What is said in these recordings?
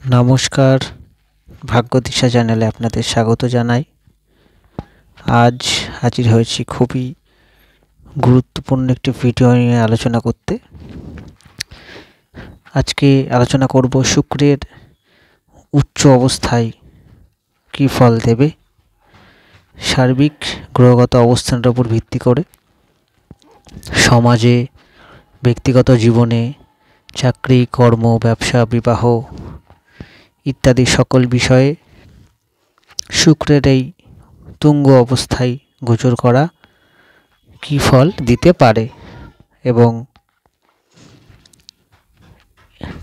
নমস্কার, ভাগ্যদিশা চ্যানেলে আপনাদের স্বাগত জানাই। আজ হাজির হয়েছি খুবই গুরুত্বপূর্ণ একটি ভিডিও নিয়ে আলোচনা করতে। আজকে আলোচনা করব শুক্রের উচ্চ অবস্থায় কী ফল দেবে সার্বিক গ্রহগত অবস্থানের উপর ভিত্তি করে সমাজে, ব্যক্তিগত জীবনে, চাকরি, কর্ম, ব্যবসা, বিবাহ ইত্যাদি সকল বিষয়ে শুক্রের এই তুঙ্গ অবস্থায় গোচর করা কী ফল দিতে পারে এবং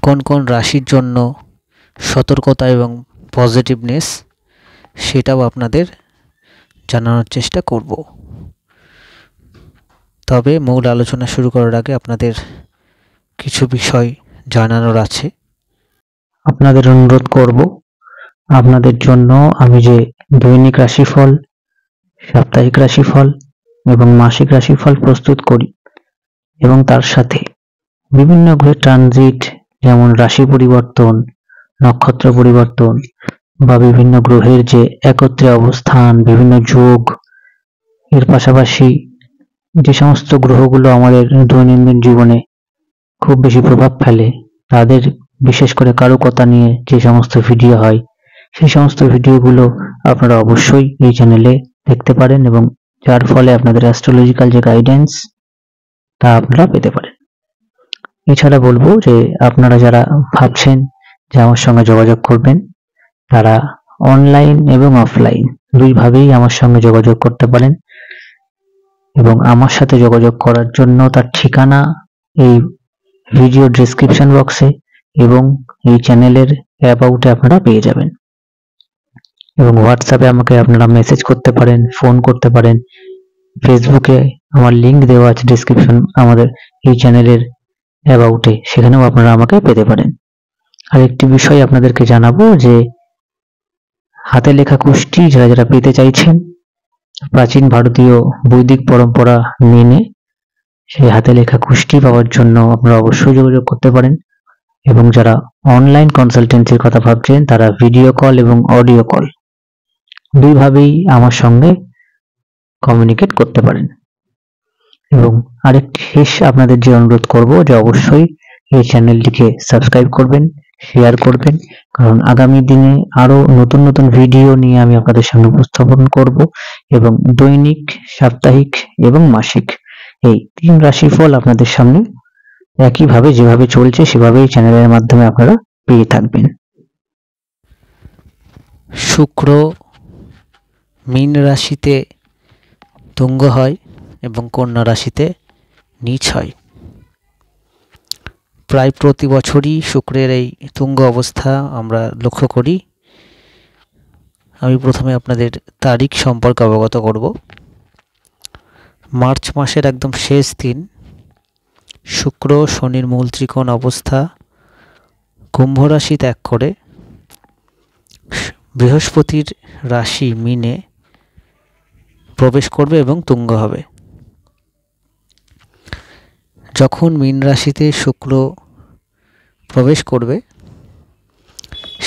কোন কোন রাশির জন্য সতর্কতা এবং পজিটিভনেস সেটাও আপনাদের জানানোর চেষ্টা করব। তবে মূল আলোচনা শুরু করার আগে আপনাদের কিছু বিষয় জানানোর আছে। আপনাদের অনুরোধ করব, আপনাদের জন্য আমি যে দৈনিক রাশিফল, সাপ্তাহিক রাশিফল এবং মাসিক রাশিফল প্রস্তুত করি এবং তার সাথে বিভিন্ন গ্রহের ট্রানজিট, যেমন রাশি পরিবর্তন, নক্ষত্র পরিবর্তন বা বিভিন্ন গ্রহের যে একত্রে অবস্থান, বিভিন্ন যোগ, এর পাশাপাশি যে সমস্ত গ্রহগুলো আমাদের দৈনন্দিন জীবনে খুব বেশি প্রভাব ফেলে তাদের বিশেষ করে কারকতা নিয়ে যে সমস্ত ভিডিও হয় সেই সমস্ত ভিডিওগুলো আপনারা অবশ্যই এই চ্যানেলে দেখতে পারেন এবং যার ফলে আপনাদের অ্যাস্ট্রোলজিক্যাল যে গাইডেন্স তা আপনারা পেতে পারেন। এছাড়া বলবো যে আপনারা যারা ভাবছেন যে আমার সঙ্গে যোগাযোগ করবেন, তারা অনলাইন এবং অফলাইন দুইভাবেই আমার সঙ্গে যোগাযোগ করতে পারেন এবং আমার সাথে যোগাযোগ করার জন্য তার ঠিকানা এই ভিডিও ডেসক্রিপশন বক্সে এবং এই চ্যানেলের অ্যাবাউটে আপনারা পেয়ে যাবেন এবং হোয়াটসঅ্যাপে আমাকে আপনারা মেসেজ করতে পারেন, ফোন করতে পারেন। ফেসবুকে আমার লিংক দেওয়া আছে ডেসক্রিপশন আমাদের এই চ্যানেলের অ্যাবাউটে, সেখানেও আপনারা আমাকে পেতে পারেন। আর একটি বিষয় আপনাদেরকে জানাবো যে হাতে লেখা কুষ্টি যারা যারা পেতে চাইছেন প্রাচীন ভারতীয় বৈদিক পরম্পরা মেনে সেই হাতে লেখা কুষ্টি পাওয়ার জন্য আপনারা অবশ্যই যোগাযোগ করতে পারেন এবং যারা অনলাইন কনসালটেন্সির কথা ভাবছেন তারা ভিডিও কল এবং অডিও কল দুইভাবেই আমার সঙ্গে কমিউনিকেট করতে পারেন। এবং আরেকটি শেষ আপনাদের যে অনুরোধ করব যে অবশ্যই এই চ্যানেলটিকে সাবস্ক্রাইব করবেন, শেয়ার করবেন, কারণ আগামী দিনে আরো নতুন নতুন ভিডিও নিয়ে আমি আপনাদের সামনে উপস্থাপন করব এবং দৈনিক, সাপ্তাহিক এবং মাসিক এই 3 রাশিফল আপনাদের সামনে একইভাবে যেভাবে চলছে সেভাবেই চ্যানেলের মাধ্যমে আপনারা পেয়ে থাকবেন। শুক্র মীন রাশিতে তুঙ্গ হয় এবং কন্যা রাশিতে নীচ হয়। প্রায় প্রতি বছরই শুক্রের এই তুঙ্গ অবস্থা আমরা লক্ষ্য করি। আমি প্রথমে আপনাদের তারিখ সম্পর্কে অবগত করব। মার্চ মাসের একদম শেষ দিন শুক্র শনির মূল ত্রিকোণ অবস্থা কুম্ভ রাশি ত্যাগ করে বৃহস্পতির রাশি মীনে প্রবেশ করবে এবং তুঙ্গ হবে। যখন মীন রাশিতে শুক্র প্রবেশ করবে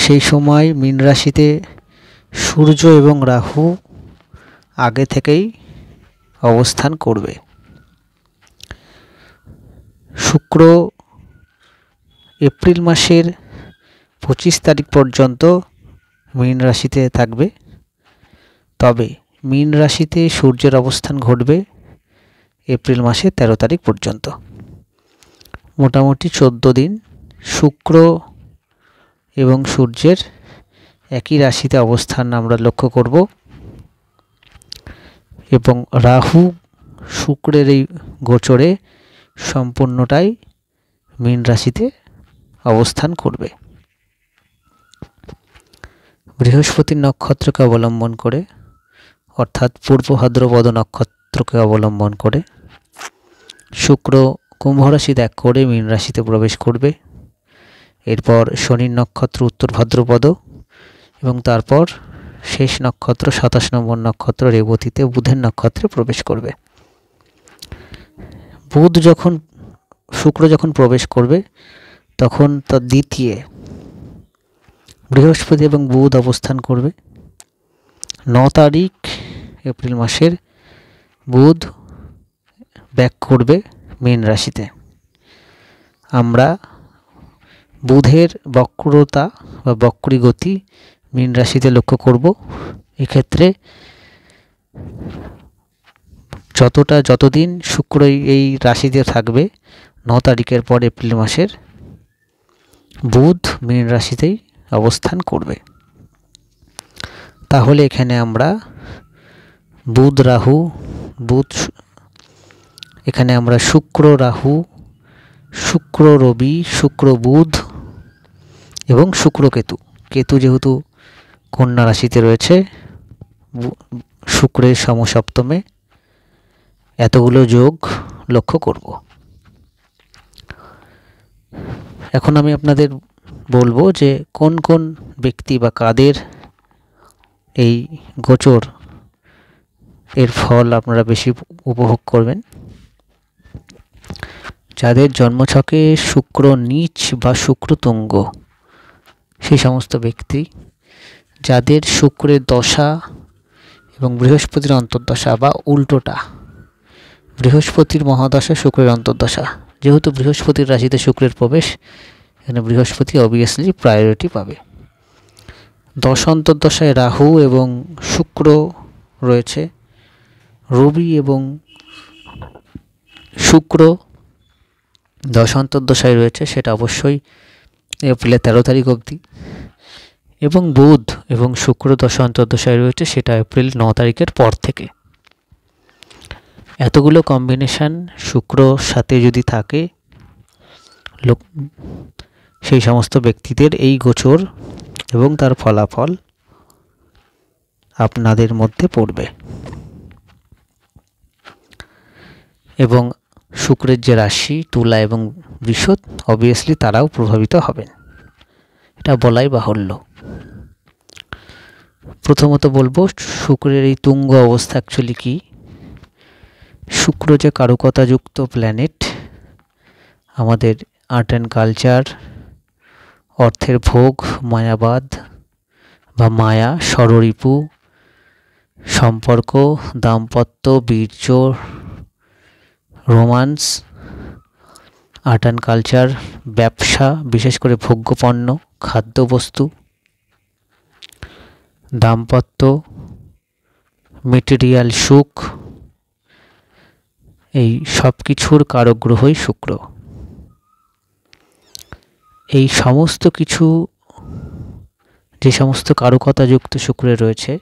সেই সময় মীন রাশিতে সূর্য এবং রাহু আগে থেকেই অবস্থান করবে। শুক্র এপ্রিল মাসের 25 তারিখ পর্যন্ত মীন রাশিতে থাকবে, তবে মীন রাশিতে সূর্যের অবস্থান ঘটবে এপ্রিল মাসের 13 তারিখ পর্যন্ত। মোটামুটি 14 দিন শুক্র এবং সূর্যের একই রাশিতে অবস্থান আমরা লক্ষ্য করব এবং রাহু শুক্রের এই গোচরে সম্পূর্ণটাই মীন রাশিতে অবস্থান করবে। বৃহস্পতির নক্ষত্রকে অবলম্বন করে অর্থাৎ পূর্ব ভাদ্রপদ নক্ষত্রকে অবলম্বন করে শুক্র কুম্ভ রাশি ত্যাগ করে মীন রাশিতে প্রবেশ করবে। এরপর শনির নক্ষত্র উত্তর ভাদ্রপদ এবং তারপর শেষ নক্ষত্র 27 নম্বর নক্ষত্র রেবতীতে বুধের নক্ষত্রে প্রবেশ করবে। শুক্র যখন প্রবেশ করবে তখন তার দ্বিতীয় বৃহস্পতি এবং বুধ অবস্থান করবে। 9 তারিখ এপ্রিল মাসের বুধ ব্যাক করবে মীন রাশিতে। আমরা বুধের বক্রতা বা বক্রী গতি মীন রাশিতে লক্ষ্য করব। এক্ষেত্রে যতদিন শুক্র এই রাশিতে থাকবে, 9 তারিখের পর এপ্রিল মাসের বুধ মীন রাশিতেই অবস্থান করবে। তাহলে এখানে আমরা এখানে আমরা শুক্র রাহু, শুক্র রবি, শুক্র বুধ এবং শুক্র কেতু যেহেতু কন্যা রাশিতে রয়েছে শুক্রের সমসপ্তমে, এতগুলো যোগ লক্ষ্য করব। এখন আমি আপনাদের বলবো যে কোন কোন ব্যক্তি বা কাদের এই গোচর এর ফল আপনারা বেশি উপভোগ করবেন। যাদের জন্মছকে শুক্র নীচ বা শুক্র তুঙ্গ, সেই সমস্ত ব্যক্তি, যাদের শুক্রের দশা এবং বৃহস্পতির অন্তর্দশা বা উল্টোটা, বৃহস্পতির মহাদশা শুক্রের অন্তর্দশা, যেহেতু বৃহস্পতির রাশিতে শুক্রের প্রবেশ, এখানে বৃহস্পতি অবভিয়াসলি প্রায়োরিটি পাবে। দশা অন্তর্দশায় রাহু এবং শুক্র রয়েছে, রবি এবং শুক্র দশা অন্তর্দশায় রয়েছে, সেটা অবশ্যই এপ্রিলের 13 তারিখ অবধি, এবং বুধ এবং শুক্র দশা অন্তর্দশায় রয়েছে, সেটা এপ্রিল 9 তারিখের পর থেকে। এতগুলো কম্বিনেশন শুক্রর সাথে যদি থাকে, সেই সমস্ত ব্যক্তিদের এই গোচর এবং তার ফলাফল আপনাদের মধ্যে পড়বে। এবং শুক্রের যে রাশি তুলা এবং বৃষ, অবভিয়াসলি তারাও প্রভাবিত হবেন, এটা বলাই বাহুল্য। প্রথমত বলবো শুক্রের এই তুঙ্গ অবস্থা অ্যাকচুয়ালি কি। শুক্র যে কারুকতাযুক্ত প্ল্যানেট, আমাদের আর্ট অ্যান্ড কালচার, অর্থের ভোগ, মায়াবাদ বা মায়া, ষড়রিপু, সম্পর্ক, দাম্পত্য, বীর্য, রোমান্স, আর্ট অ্যান্ড কালচার, ব্যবসা, বিশেষ করে ভোগ্যপণ্য, খাদ্যবস্তু, দাম্পত্য, মেটেরিয়াল সুখ, এই সব কিছুর কারক গ্রহই শুক্র। এই সমস্ত কিছু, যে সমস্ত কারকতাযুক্ত শুক্রে রয়েছে,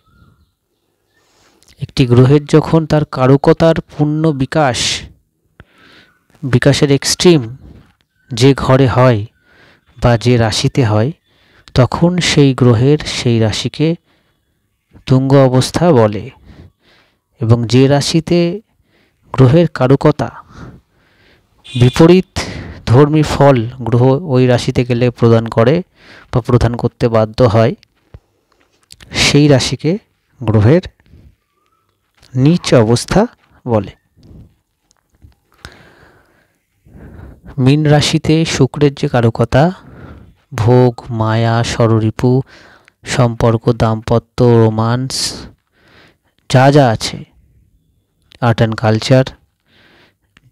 একটি গ্রহের যখন তার কারকতার পূর্ণ বিকাশের এক্সট্রিম যে ঘরে হয় বা যে রাশিতে হয়, তখন সেই গ্রহের সেই রাশিকে তুঙ্গ অবস্থা বলে। এবং যে রাশিতে গ্রহের কারকতা বিপরীত ধর্মী ফল গ্রহ ওই রাশিতে গেলে প্রদান করে বা প্রদান করতে বাধ্য হয়, সেই রাশিকে গ্রহের নীচ অবস্থা বলে। মীন রাশিতে শুক্রের যে কারকতা, ভোগ, মায়া, ষড়রিপু, সম্পর্ক, দাম্পত্য, রোমান্স, যা যা আছে, আর্ট অ্যান্ড কালচার,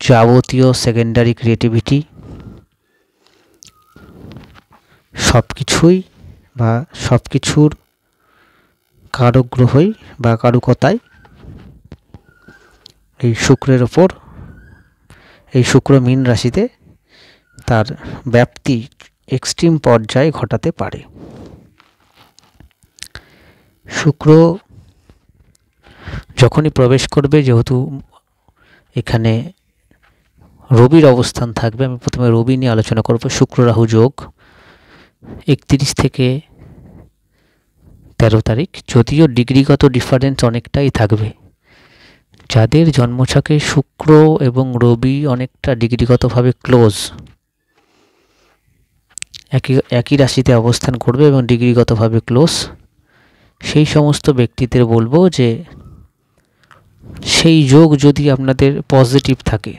যাবতীয় সেকেন্ডারি ক্রিয়েটিভিটি, সব কিছুর কারক গ্রহই বা কারকতায় এই শুক্রের ওপর, এই শুক্র মীন রাশিতে তার ব্যাপ্তি এক্সট্রিম পর্যায়ে ঘটাতে পারে। শুক্র যখনই প্রবেশ করবে, যেহেতু এখানে রবির অবস্থান থাকবে, আমি প্রথমে রবি নিয়ে আলোচনা করব। শুক্র রাহু যোগ 31 থেকে 13 তারিখ, যদিও ডিগ্রিগত ডিফারেন্স অনেকটাই থাকবে। যাদের জন্মছকে শুক্র এবং রবি অনেকটা ডিগ্রিগতভাবে ক্লোজ, একই রাশিতে অবস্থান করবে এবং ডিগ্রিগতভাবে ক্লোজ, সেই সমস্ত ব্যক্তিদের বলবো যে সেই যোগ যদি আপনাদের পজিটিভ থাকে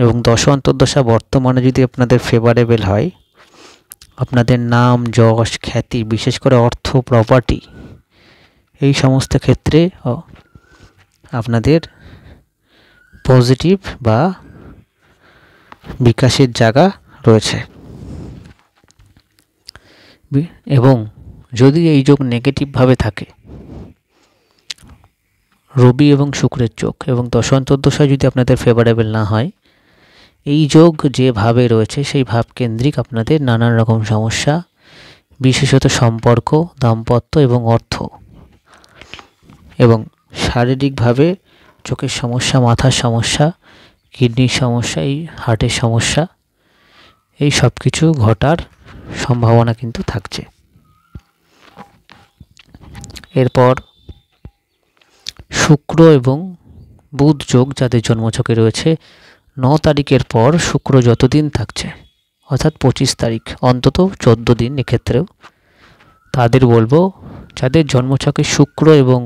এবং দশা অন্তর্দশা বর্তমানে যদি আপনাদের ফেভারেবল হয়, আপনাদের নাম, যশ, খ্যাতি, বিশেষ করে অর্থ, প্রপার্টি, এই সমস্ত ক্ষেত্রে আপনাদের পজিটিভ বা বিকাশের জায়গা রয়েছে। এবং যদি এই যোগ নেগেটিভভাবে থাকে, রবি এবং শুক্রের যোগ এবং দশান্তর্দশা যদি আপনাদের ফেভারেবল না হয়, এই যোগ যেভাবে রয়েছে সেই ভাবকেন্দ্রিক আপনাদের নানান রকম সমস্যা, বিশেষত সম্পর্ক, দাম্পত্য এবং অর্থ, এবং শারীরিকভাবে চোখের সমস্যা, মাথার সমস্যা, কিডনির সমস্যা, এই হার্টের সমস্যা, এই সব কিছু ঘটার সম্ভাবনা কিন্তু থাকছে। এরপর শুক্র এবং বুধ যোগ যাদের জন্মছকে রয়েছে, 9 তারিখের পর শুক্র যতদিন থাকছে, অর্থাৎ 25 তারিখ, অন্তত 14 দিন এক্ষেত্রেও, তাদের বলবো যাদের জন্মছকে শুক্র এবং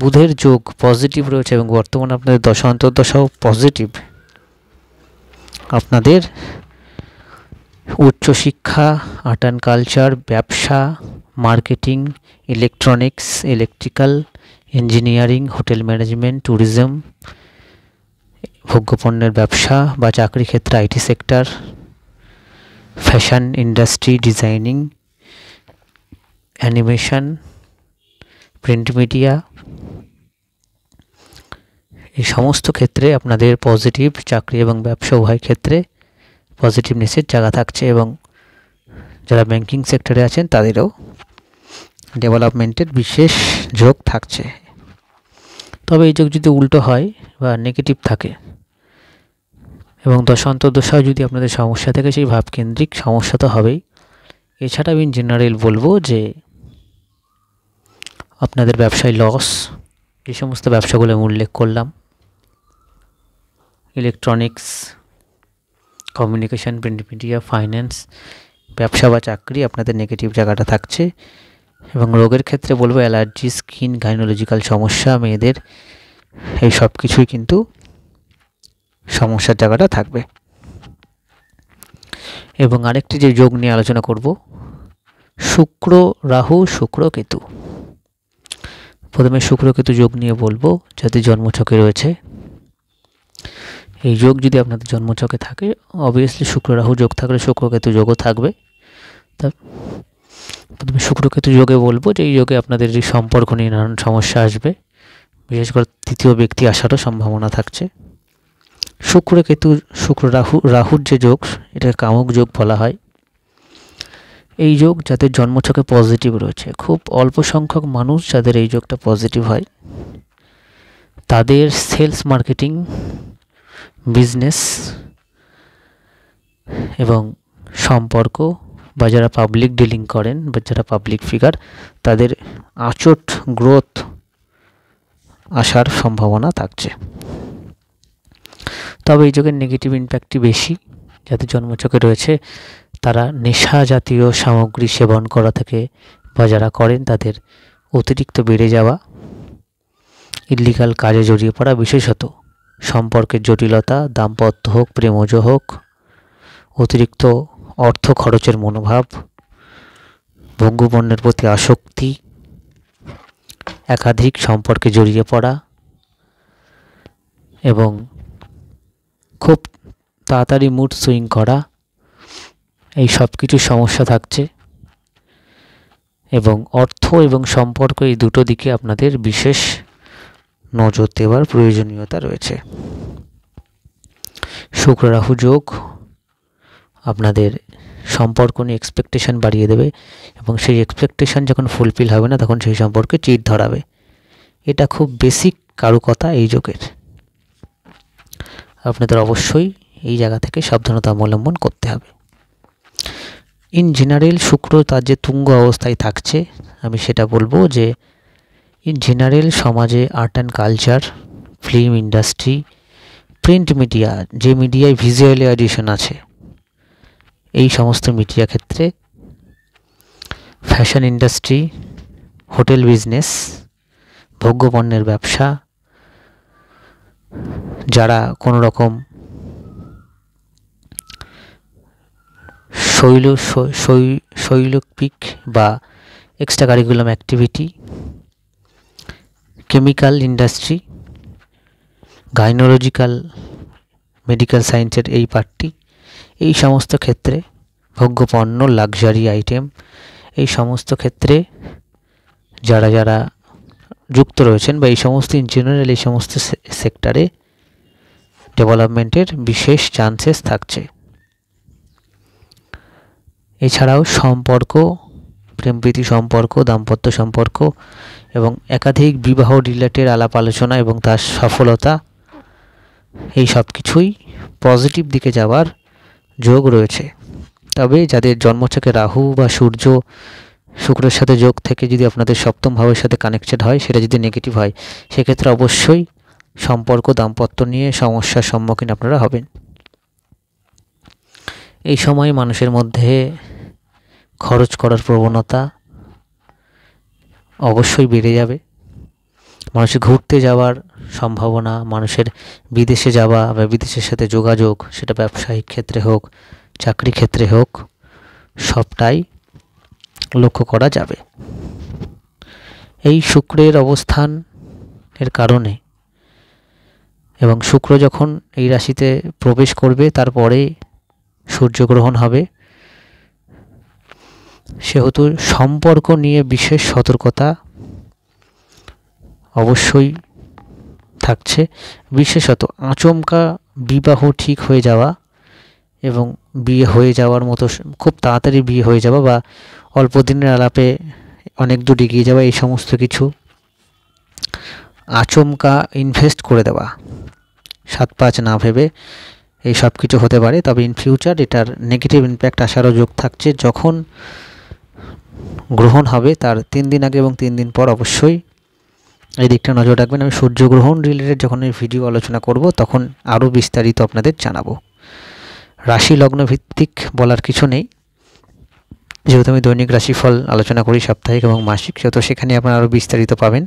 বুধের যোগ পজিটিভ রয়েছে এবং বর্তমানে আপনাদের দশা অন্তর্দশাও পজিটিভ, আপনাদের উচ্চশিক্ষা, আর্ট অ্যান্ড কালচার, ব্যবসা, marketing, electronics, electrical, engineering, hotel management, tourism, ভোগ্যপণ্যের ব্যবসা বা চাকরি ক্ষেত্রে IT sector, fashion industry, designing, animation, print media, এই সমস্ত ক্ষেত্রে আপনাদের পজিটিভ, চাকরি এবং ব্যবসা উভয় ক্ষেত্রে পজিটিভনেসের জায়গা থাকছে। এবং যারা ব্যাংকিং সেক্টরে আছেন তাদেরও ডেভেলপমেন্টের বিশেষ যোগ থাকছে। তবে এই যোগ যদি উল্টো হয় বা নেগেটিভ থাকে এবং দশান্তর্দশাও যদি আপনাদের সমস্যা থাকে, সেই ভাবকেন্দ্রিক সমস্যা তো হবেই। এছাড়া আমি জেনারেল বলবো যে আপনাদের ব্যবসায় লস, যে সমস্ত ব্যবসাগুলো আমি উল্লেখ করলাম, electronics, communication, print media, finance, ব্যবসা বা চাকরি, আপনাদের নেগেটিভ জায়গাটা থাকছে। এবং রোগের ক্ষেত্রে বলবো অ্যালার্জি, স্কিন, গাইনোলজিক্যাল সমস্যা, মেয়েদের, এই সব কিছুই কিন্তু সমস্যার জায়গাটা থাকবে। এবং আরেকটি যে যোগ নিয়ে আলোচনা করব, শুক্র রাহু, শুক্র কেতু। প্রথমে শুক্র কেতু যোগ নিয়ে বলবো যাদের জন্মছকে রয়েছে। এই যোগ যদি আপনাদের জন্মছকে থাকে, অবভিয়াসলি শুক্র রাহু যোগ থাকলে শুক্র কেতু যোগও থাকবে। তা প্রথমে শুক্র কেতু যোগে বলবো যে এই যোগে আপনাদের যে সম্পর্ক নিয়ে নানান সমস্যা আসবে, বিশেষ করে তৃতীয় ব্যক্তি আসারও সম্ভাবনা থাকছে। শুক্র কেতু, শুক্র রাহুর যে যোগ, এটা কামক যোগ বলা হয়। এই যোগ যাদের জন্মছকে পজিটিভ রয়েছে, খুব অল্প সংখ্যক মানুষ যাদের এই যোগটা পজিটিভ হয়, তাদের সেলস, মার্কেটিং, বিজনেস এবং সম্পর্ক, বা যারা পাবলিক ডিলিং করেন বা যারা পাবলিক ফিগার, তাদের আচট গ্রোথ আসার সম্ভাবনা থাকছে। তবে এই যোগের নেগেটিভ ইম্প্যাক্টই বেশি। যাদের জন্মছকে রয়েছে তারা নেশা জাতীয় সামগ্রী সেবন করা থেকে বা যারা করেন তাদের অতিরিক্ত বেড়ে যাওয়া, ইল্লিগাল কাজে জড়িয়ে পড়া, বিশেষত সম্পর্কের জটিলতা, দাম্পত্য হোক, প্রেমজ হোক, অতিরিক্ত অর্থ খরচের মনোভাব, ভোগ্যপণ্যের প্রতি আসক্তি, একাধিক সম্পর্কে জড়িয়ে পড়া এবং খুব তাড়াতাড়ি মুড সুইং করা, এই সব কিছু সমস্যা থাকছে। এবং অর্থ এবং সম্পর্ক, এই দুটো দিকে আপনাদের বিশেষ নজর দেওয়ার প্রয়োজনীয়তা রয়েছে। শুক্র রাহু যোগ আপনাদের সম্পর্ক নিয়ে এক্সপেকটেশন বাড়িয়ে দেবে এবং সেই এক্সপেকটেশন যখন ফুলফিল হবে না, তখন সেই সম্পর্কে চিড় ধরাবে। এটা খুব বেসিক কারুকথা এই যোগের। আপনাদের অবশ্যই এই জায়গা থেকে সাবধানতা অবলম্বন করতে হবে। ইন জেনারেল শুক্র তার যে তুঙ্গ অবস্থায় থাকছে, আমি সেটা বলবো যে ইন জেনারেল সমাজে art and culture, film industry, print media, যে মিডিয়ায় ভিজুয়ালাইজেশন আছে, এই সমস্ত মিডিয়া ক্ষেত্রে, ফ্যাশন ইন্ডাস্ট্রি, হোটেল বিজনেস, ভোগ্যপণ্যের ব্যবসা, যারা কোনো রকম শৈল্পিক বা extra curriculum activity, chemical industry, gynaecological medical সায়েন্সের এই পার্টটি, এই সমস্ত ক্ষেত্রে ভোগ্যপণ্য, লাক্সারি আইটেম, এই সমস্ত ক্ষেত্রে যারা যারা যুক্ত রয়েছেন বা এই সমস্ত ইঞ্জিনিয়ার এই সমস্ত সেক্টরে ডেভেলপমেন্টের বিশেষ চান্সেস থাকছে। এছাড়াও সম্পর্ক, প্রেমপ্রীতি সম্পর্ক, দাম্পত্য সম্পর্ক এবং একাধিক বিবাহ রিলেটেড আলাপ আলোচনা এবং তার সফলতা, এই সব কিছুই পজিটিভ দিকে যাওয়ার যোগ রয়েছে। তবে যাদের জন্মছকে রাহু বা সূর্য শুক্রের সাথে যোগ থেকে যদি আপনাদের সপ্তম ভাবের সাথে কানেক্টেড হয়, সেটা যদি নেগেটিভ হয়, সেক্ষেত্রে অবশ্যই সম্পর্ক, দাম্পত্য নিয়ে সমস্যার সম্মুখীন আপনারা হবেন। এই সময় মানুষের মধ্যে খরচ করার প্রবণতা অবশ্যই বেড়ে যাবে। মানুষের ঘুরতে যাওয়ার সম্ভাবনা, মানুষের বিদেশে যাওয়া বা বিদেশের সাথে যোগাযোগ, সেটা ব্যবসায়িক ক্ষেত্রে হোক, চাকরি ক্ষেত্রে হোক, সবটাই লক্ষ্য করা যাবে। এই শুক্রের অবস্থান এর কারণে এবং শুক্র যখন এই রাশিতে প্রবেশ করবে তারপরে সূর্যগ্রহণ হবে, সেহেতু সম্পর্ক নিয়ে বিশেষ সতর্কতা অবশ্যই থাকছে। বিশেষত আচমকা বিবাহ ঠিক হয়ে যাওয়া এবং বিয়ে হয়ে যাওয়ার মতো, খুব তাড়াতাড়ি বিয়ে হয়ে যাওয়া বা অল্প দিনের আলাপে অনেক দূর এগিয়ে যাওয়া, এই সমস্ত কিছু, আচমকা ইনভেস্ট করে দেওয়া 7-5 না ভেবে, এই সব কিছু হতে পারে। তবে ইন ফিউচার এটার নেগেটিভ ইম্প্যাক্ট আসারও যোগ থাকছে। যখন গ্রহণ হবে তার 3 দিন আগে এবং 3 দিন পর অবশ্যই এই দিকটা নজর রাখবেন। আমি সূর্যগ্রহণ রিলেটেড যখন এই ভিডিও আলোচনা করব তখন আরও বিস্তারিত আপনাদের জানাবো। রাশি লগ্ন ভিত্তিক বলার কিছু নেই, যেহেতু আমি দৈনিক রাশিফল আলোচনা করি সাপ্তাহিক এবং মাসিক, সেহেতু সেখানে আপনারা আরও বিস্তারিত পাবেন।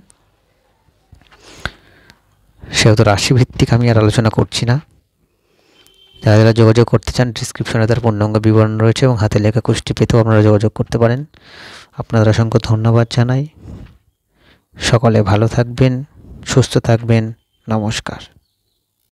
সেহেতু রাশিভিত্তিক আমি আর আলোচনা করছি না। যারা যারা যোগাযোগ করতে চান, ডিসক্রিপশনে তার পূর্ণাঙ্গ বিবরণ রয়েছে এবং হাতে লেখা কুষ্টি পেতেও আপনারা যোগাযোগ করতে পারেন। আপনাদের অসংখ্য ধন্যবাদ জানাই। সকলে ভালো থাকবেন, সুস্থ থাকবেন। নমস্কার।